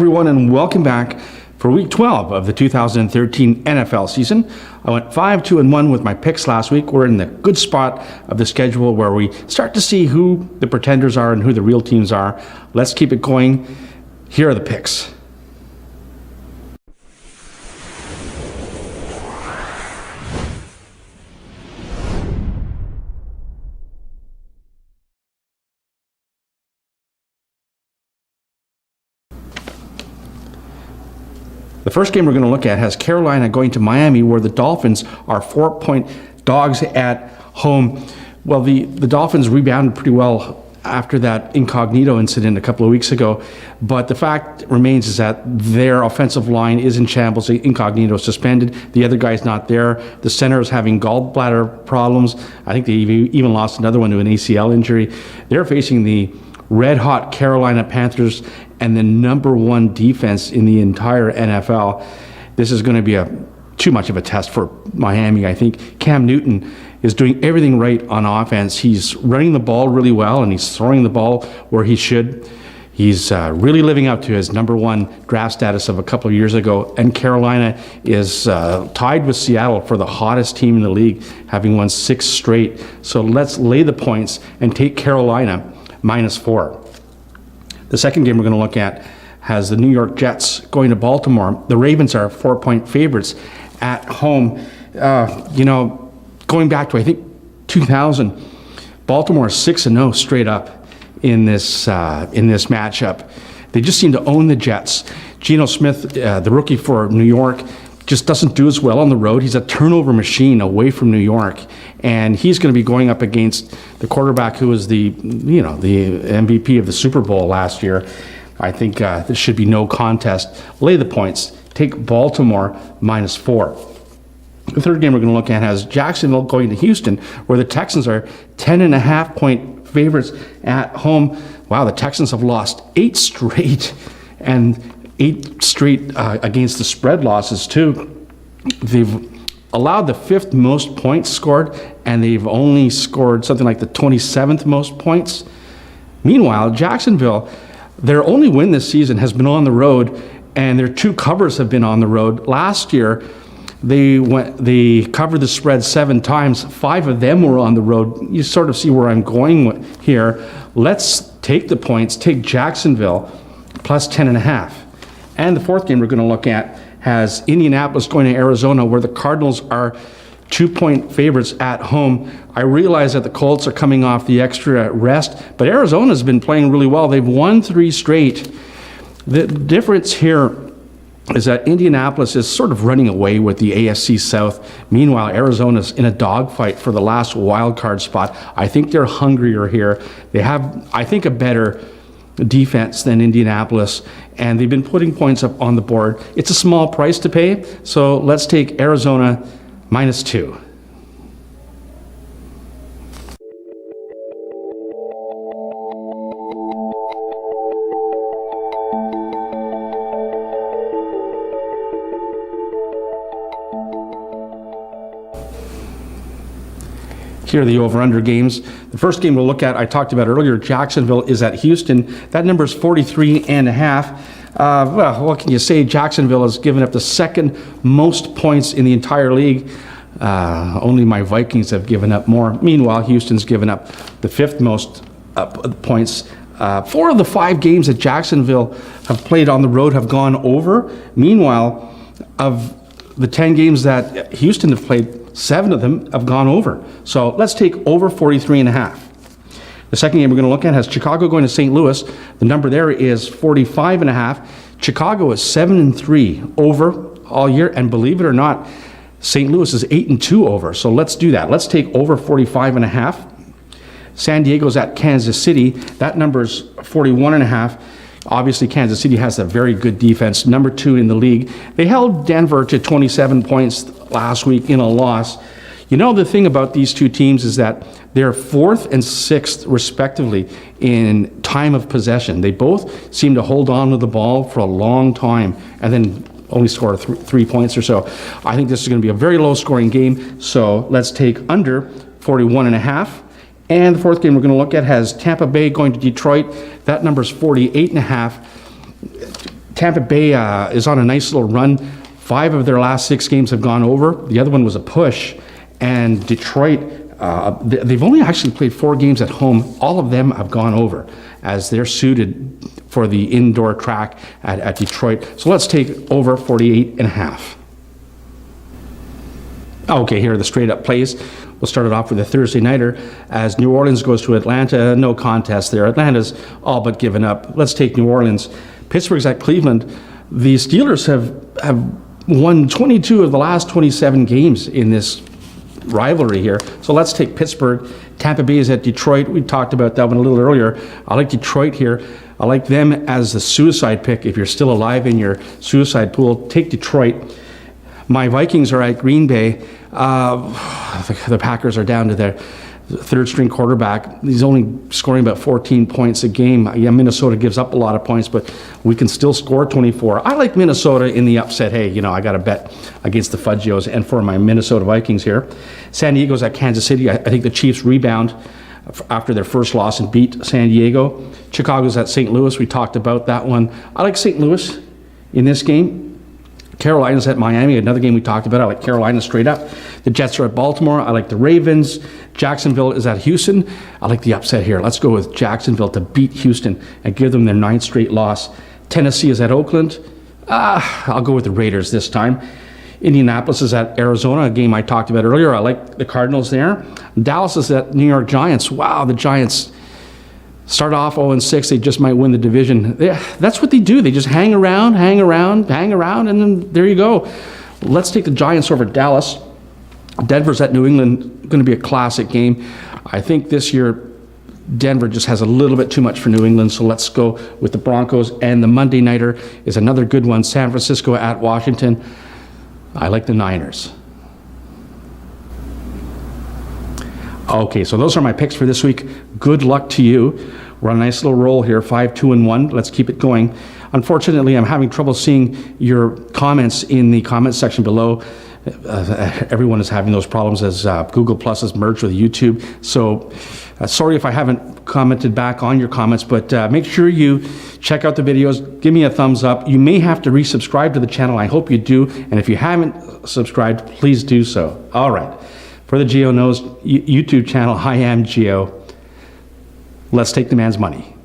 everyone, and welcome back for Week 12 of the 2013 NFL season. I went 5-2-1 with my picks last week. We're in the good spot of the schedule where we start to see who the pretenders are and who the real teams are. Let's keep it going. Here are the picks. The first game we're going to look at has Carolina going to Miami, where the Dolphins are 4-point dogs at home. Well, the Dolphins rebounded pretty well after that incognito incident a couple of weeks ago, but the fact remains is that their offensive line is in shambles. The incognito is suspended. The other guy's not there. The center is having gallbladder problems. I think they even lost another one to an ACL injury. They're facing the red-hot Carolina Panthers and the number one defense in the entire NFL. This is going to be too much of a test for Miami. I think Cam Newton is doing everything right on offense. He's running the ball really well, and he's throwing the ball where he should. He's really living up to his number one draft status of a couple of years ago, and Carolina is tied with Seattle for the hottest team in the league, having won 6 straight. So let's lay the points and take Carolina -4. The second game we're going to look at has the New York Jets going to Baltimore. The Ravens are 4-point favorites at home. Going back to, I think, 2000, Baltimore is 6-0 straight up in this matchup. They just seem to own the Jets. Geno Smith, the rookie for New York, just doesn't do as well on the road. He's a turnover machine away from New York, and he's going to be going up against the quarterback who was the MVP of the Super Bowl last year. I think there should be no contest. Lay the points. Take Baltimore -4. The third game we're going to look at has Jacksonville going to Houston, where the Texans are 10.5-point favorites at home. Wow, the Texans have lost 8 straight, and 8 straight against the spread losses too. They've allowed the 5th most points scored, and they've only scored something like the 27th most points. Meanwhile, Jacksonville, their only win this season has been on the road, and their 2 covers have been on the road. Last year, they covered the spread 7 times. 5 of them were on the road. You sort of see where I'm going here. Let's take the points, take Jacksonville +10.5. And the fourth game we're going to look at has Indianapolis going to Arizona, where the Cardinals are 2-point favorites at home. I realize that the Colts are coming off the extra rest, but Arizona's been playing really well. They've won 3 straight. The difference here is that Indianapolis is sort of running away with the AFC South. Meanwhile, Arizona's in a dogfight for the last wild card spot. I think they're hungrier here. They have, I think, a better defense than Indianapolis, and they've been putting points up on the board. It's a small price to pay, so let's take Arizona -2. Here are the over-under games. The first game we'll look at, I talked about earlier, Jacksonville is at Houston. That number is 43.5. Well, what can you say? Jacksonville has given up the 2nd most points in the entire league. Only my Vikings have given up more. Meanwhile, Houston's given up the 5th most points. 4 of the 5 games that Jacksonville have played on the road have gone over. Meanwhile, of the 10 games that Houston have played, 7 of them have gone over. So let's take over 43.5. The second game we're going to look at has Chicago going to St. Louis. The number there is 45.5. Chicago is 7-3 over all year, and believe it or not, St. Louis is 8-2 over. So let's do that. Let's take over 45.5. San Diego's at Kansas City. That number is 41.5. Obviously, Kansas City has a very good defense, number 2 in the league. They held Denver to 27 points last week in a loss. You know, the thing about these 2 teams is that they're 4th and 6th, respectively, in time of possession. They both seem to hold on to the ball for a long time and then only score 3 points or so. I think this is going to be a very low-scoring game, so let's take under 41.5. And the fourth game we're going to look at has Tampa Bay going to Detroit. That number is 48.5. Tampa Bay is on a nice little run. 5 of their last 6 games have gone over. The other one was a push. And Detroit, they've only actually played 4 games at home. All of them have gone over as they're suited for the indoor track at Detroit. So let's take over 48.5. Okay, here are the straight up plays. We'll start it off with a Thursday nighter as New Orleans goes to Atlanta. No contest there. Atlanta's all but given up. Let's take New Orleans. Pittsburgh's at Cleveland. The Steelers have won 22 of the last 27 games in this rivalry here. So let's take Pittsburgh. Tampa Bay is at Detroit. We talked about that one a little earlier. I like Detroit here. I like them as the suicide pick. If you're still alive in your suicide pool, take Detroit. My Vikings are at Green Bay. The Packers are down to their third string quarterback. He's only scoring about 14 points a game. Yeah, Minnesota gives up a lot of points, but we can still score 24. I like Minnesota in the upset. Hey, I got to bet against the Fudgios and for my Minnesota Vikings here. San Diego's at Kansas City. I think the Chiefs rebound after their first loss and beat San Diego. Chicago's at St. Louis. We talked about that one. I like St. Louis in this game. Carolina's at Miami, another game we talked about. I like Carolina straight up. The Jets are at Baltimore. I like the Ravens. Jacksonville is at Houston. I like the upset here. Let's go with Jacksonville to beat Houston and give them their 9th straight loss. Tennessee is at Oakland. I'll go with the Raiders this time. Indianapolis is at Arizona, a game I talked about earlier. I like the Cardinals there. Dallas is at New York Giants. Wow, the Giants start off 0-6, they just might win the division. That's what they do. They just hang around, and then there you go. Let's take the Giants over Dallas. Denver's at New England, going to be a classic game. I think this year Denver just has a little bit too much for New England, so let's go with the Broncos. And the Monday nighter is another good one, San Francisco at Washington. I like the Niners. Okay, so those are my picks for this week. Good luck to you. We're on a nice little roll here, 5-2-1. Let's keep it going. Unfortunately, I'm having trouble seeing your comments in the comment section below. Everyone is having those problems as Google Plus has merged with YouTube. So sorry if I haven't commented back on your comments, but make sure you check out the videos. Give me a thumbs up. You may have to resubscribe to the channel. I hope you do. And if you haven't subscribed, please do so. All right. For the Geo Knows YouTube channel, I am Geo. Let's take the man's money.